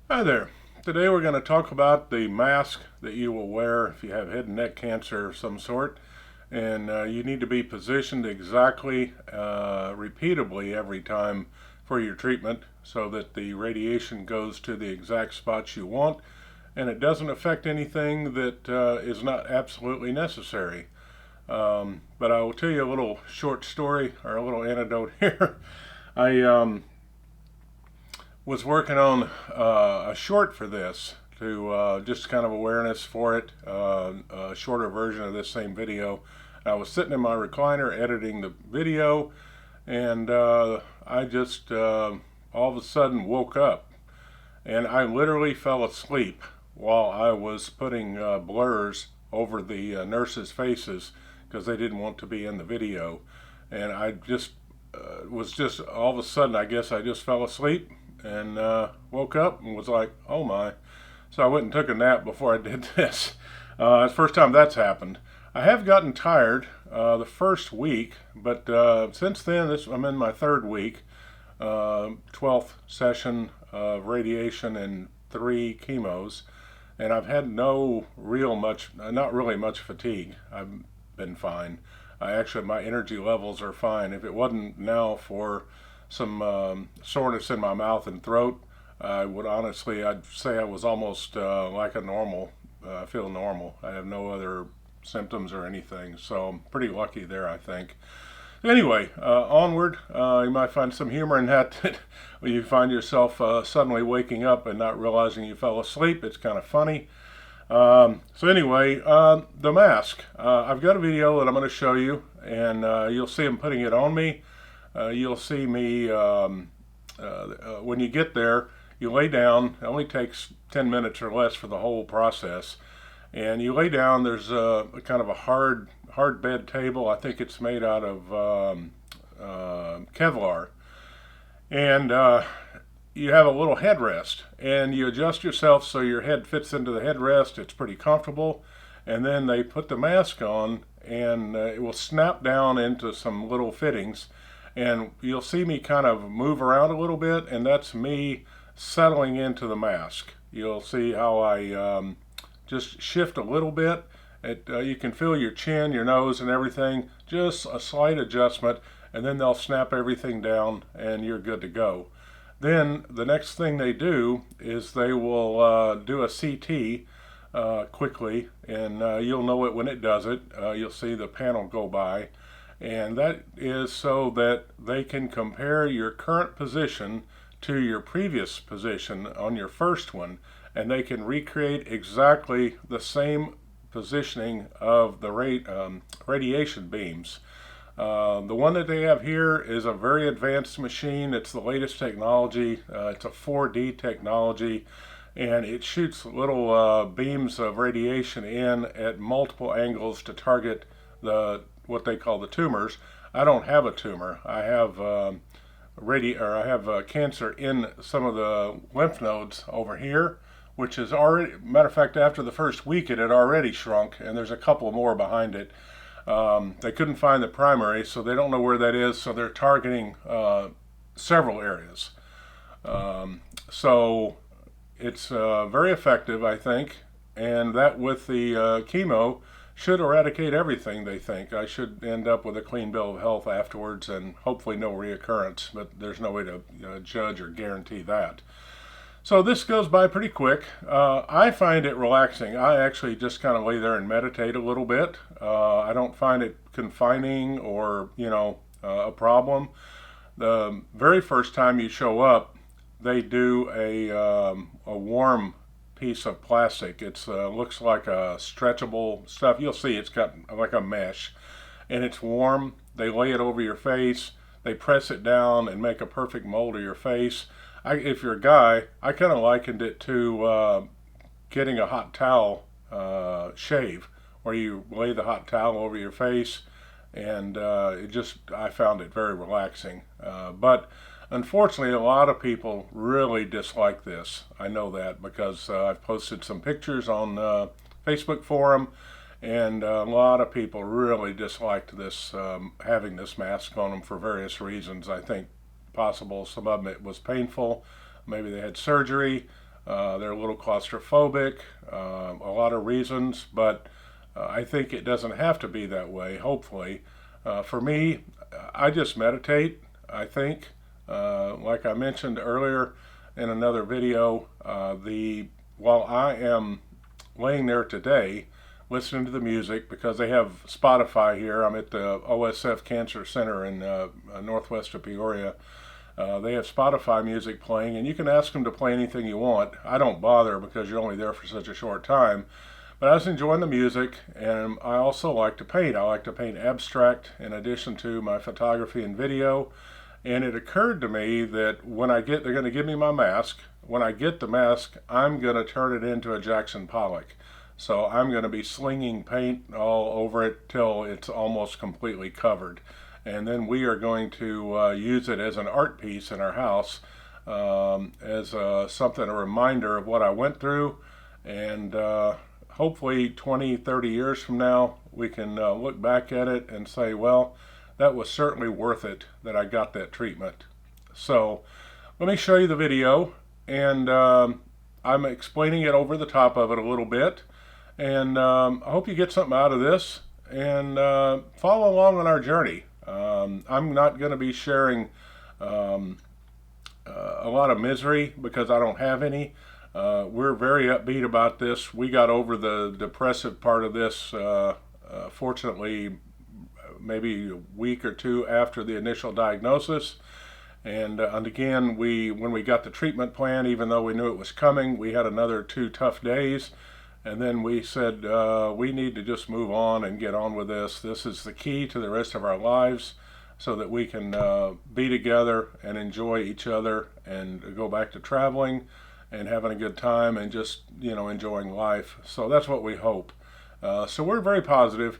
Hi there. Today we're going to talk about the mask that you will wear if you have head and neck cancer of some sort. And you need to be positioned exactly, repeatably every time for your treatment so that the radiation goes to the exact spots you want and it doesn't affect anything that is not absolutely necessary. But I will tell you a little short story or a little anecdote here. I was working on a short for this to just kind of awareness for it, a shorter version of this same video. I was sitting in my recliner editing the video, and I just all of a sudden woke up, and I literally fell asleep while I was putting blurs over the nurses' faces because they didn't want to be in the video, and I just was just all of a sudden, I guess I just fell asleep and woke up and was like, oh my. So I went and took a nap before I did this. It's the first time that's happened. I have gotten tired the first week, but since then, I'm in my third week, 12th session of radiation and 3 chemos, and I've had not really much fatigue. I've been fine. My energy levels are fine. If it wasn't now for some soreness in my mouth and throat, I'd say I was almost like a normal, feel normal. I have no other symptoms or anything, so I'm pretty lucky there, I think. Anyway, onward. You might find some humor in that, that when you find yourself suddenly waking up and not realizing you fell asleep. It's kind of funny. So anyway, the mask. I've got a video that I'm going to show you, and you'll see him putting it on me. You'll see me when you get there. You lay down. It only takes 10 minutes or less for the whole process. And you lay down. There's a kind of a hard bed table. I think it's made out of Kevlar. And you have a little headrest, and you adjust yourself so your head fits into the headrest. It's pretty comfortable. And then they put the mask on, and it will snap down into some little fittings. And you'll see me kind of move around a little bit, and that's me settling into the mask. You'll see how I just shift a little bit. You can feel your chin, your nose, and everything. Just a slight adjustment, and then they'll snap everything down, and you're good to go. Then the next thing they do is they will do a CT quickly, and you'll know it when it does it. You'll see the panel go by. And that is so that they can compare your current position to your previous position on your first one, and they can recreate exactly the same positioning of the radiation beams. The one that they have here is a very advanced machine. It's the latest technology. It's a 4D technology, and it shoots little beams of radiation in at multiple angles to target what they call the tumors. I don't have a tumor. I have cancer in some of the lymph nodes over here, which is already, matter of fact, after the first week it had already shrunk, and there's a couple more behind it. They couldn't find the primary, so they don't know where that is, so they're targeting several areas. So it's very effective, I think, and that with the chemo should eradicate everything, they think. I should end up with a clean bill of health afterwards and hopefully no reoccurrence, but there's no way to judge or guarantee that. So this goes by pretty quick. I find it relaxing. I actually just kind of lay there and meditate a little bit. I don't find it confining or, a problem. The very first time you show up, they do a warm piece of plastic. It looks like a stretchable stuff. You'll see it's got like a mesh, and it's warm. They lay it over your face. They press it down and make a perfect mold of your face. If you're a guy, I kind of likened it to getting a hot towel shave, where you lay the hot towel over your face, and I found it very relaxing. But unfortunately, a lot of people really dislike this. I know that because I've posted some pictures on Facebook forum, and a lot of people really disliked this, having this mask on them for various reasons. I think possible some of them it was painful, maybe they had surgery, They're a little claustrophobic, a lot of reasons, but I think it doesn't have to be that way, hopefully. For me, I just meditate, I think. Like I mentioned earlier in another video, while I am laying there today listening to the music, because they have Spotify here. I'm at the OSF Cancer Center in northwest of Peoria. They have Spotify music playing, and you can ask them to play anything you want. I don't bother because you're only there for such a short time. But I was enjoying the music, and I also like to paint. I like to paint abstract in addition to my photography and video. And it occurred to me that they're going to give me my mask. When I get the mask, I'm going to turn it into a Jackson Pollock. So I'm going to be slinging paint all over it till it's almost completely covered. And then we are going to use it as an art piece in our house, as a reminder of what I went through. And hopefully 20, 30 years from now, we can look back at it and say, well, that was certainly worth it that I got that treatment. So let me show you the video, and I'm explaining it over the top of it a little bit. And I hope you get something out of this and follow along on our journey. I'm not going to be sharing a lot of misery because I don't have any. We're very upbeat about this. We got over the depressive part of this, fortunately, maybe a week or two after the initial diagnosis. And again, when we got the treatment plan, even though we knew it was coming, we had another 2 tough days. And then we said, we need to just move on and get on with this. This is the key to the rest of our lives, so that we can be together and enjoy each other and go back to traveling and having a good time and just, enjoying life. So that's what we hope. So we're very positive.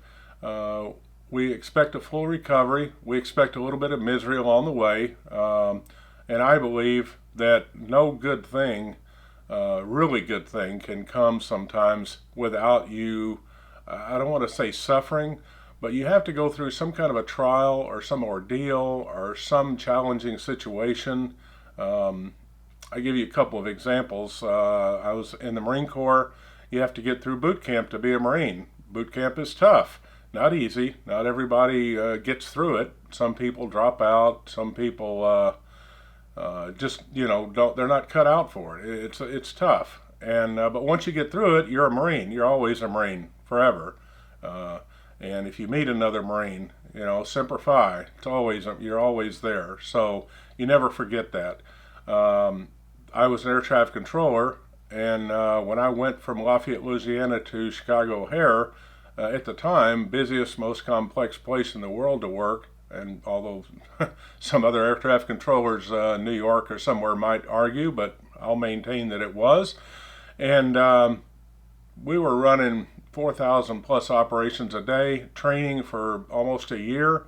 We expect a full recovery. We expect a little bit of misery along the way. And I believe that no good thing, really good thing, can come sometimes without you, I don't want to say suffering, but you have to go through some kind of a trial or some ordeal or some challenging situation. I give you a couple of examples. I was in the Marine Corps. You have to get through boot camp to be a Marine. Boot camp is tough. Not easy. Not everybody gets through it. Some people drop out. Some people just, they're not cut out for it. It's tough. And but once you get through it, you're a Marine. You're always a Marine forever. And if you meet another Marine, Semper Fi. You're always there. So you never forget that. I was an air traffic controller, and when I went from Lafayette, Louisiana to Chicago O'Hare, at the time, busiest, most complex place in the world to work, and although some other air traffic controllers in New York or somewhere might argue, but I'll maintain that it was. And we were running 4,000 plus operations a day. Training for almost a year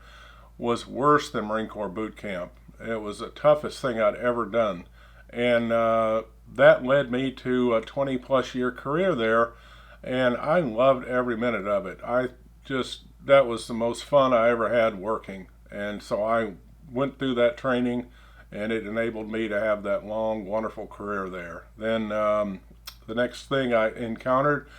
was worse than Marine Corps boot camp. It was the toughest thing I'd ever done. And that led me to a 20 plus year career there. And I loved every minute of it. That was the most fun I ever had working. And so I went through that training, and it enabled me to have that long, wonderful career there. Then the next thing I encountered,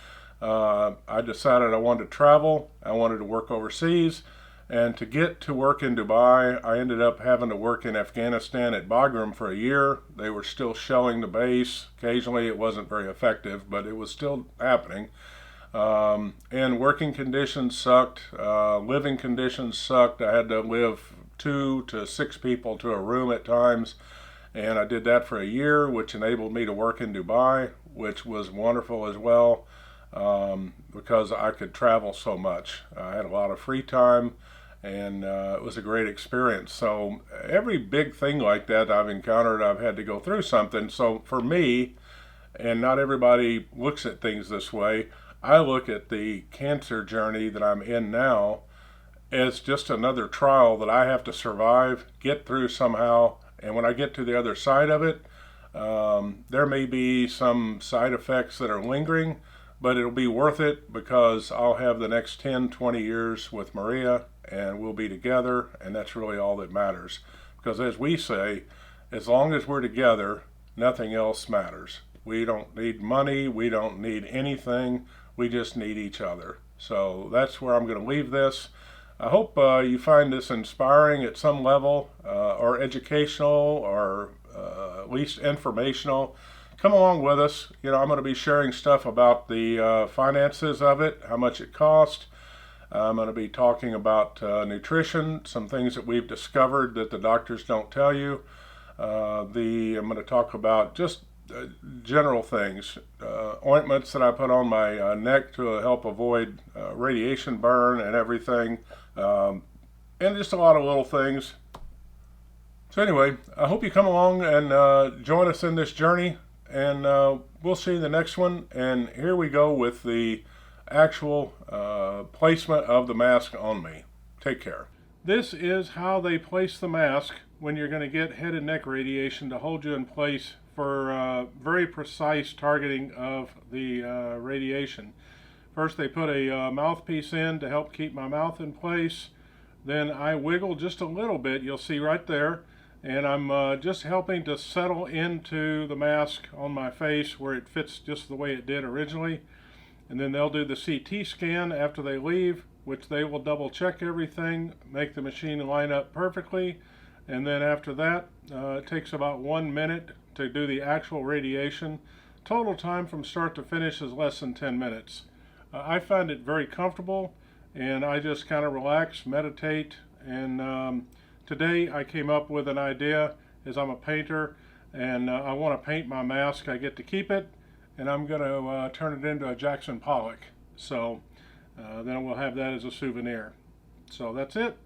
I decided I wanted to travel. I wanted to work overseas. And to get to work in Dubai, I ended up having to work in Afghanistan at Bagram for a year. They were still shelling the base. Occasionally it wasn't very effective, but it was still happening. And working conditions sucked. Living conditions sucked. I had to live 2 to 6 people to a room at times. And I did that for a year, which enabled me to work in Dubai, which was wonderful as well, because I could travel so much. I had a lot of free time. And it was a great experience. So every big thing like that I've encountered, I've had to go through something. So for me, and not everybody looks at things this way, I look at the cancer journey that I'm in now as just another trial that I have to survive, get through somehow. And when I get to the other side of it, there may be some side effects that are lingering, but it'll be worth it because I'll have the next 10, 20 years with Maria, and we'll be together, and that's really all that matters. Because as we say, as long as we're together, nothing else matters. We don't need money. We don't need anything. We just need each other. So that's where I'm going to leave this. I hope you find this inspiring at some level, or educational, or at least informational. Come along with us. You know, I'm going to be sharing stuff about the finances of it, how much it cost. I'm going to be talking about nutrition, some things that we've discovered that the doctors don't tell you. I'm going to talk about just general things, ointments that I put on my neck to help avoid radiation burn and everything, and just a lot of little things. So anyway, I hope you come along and join us in this journey, and we'll see you in the next one. And here we go with the actual placement of the mask on me. Take care. This is how they place the mask when you're going to get head and neck radiation to hold you in place for very precise targeting of the radiation. First they put a mouthpiece in to help keep my mouth in place. Then I wiggle just a little bit, you'll see right there, and I'm just helping to settle into the mask on my face where it fits just the way it did originally. And then they'll do the CT scan after they leave, which they will double check everything, make the machine line up perfectly, and then after that it takes about 1 minute to do the actual radiation. Total time from start to finish is less than 10 minutes. I find it very comfortable, and I just kind of relax, meditate, and today I came up with an idea, as I'm a painter, and I want to paint my mask. I get to keep it, and I'm going to turn it into a Jackson Pollock. So then we'll have that as a souvenir. So that's it.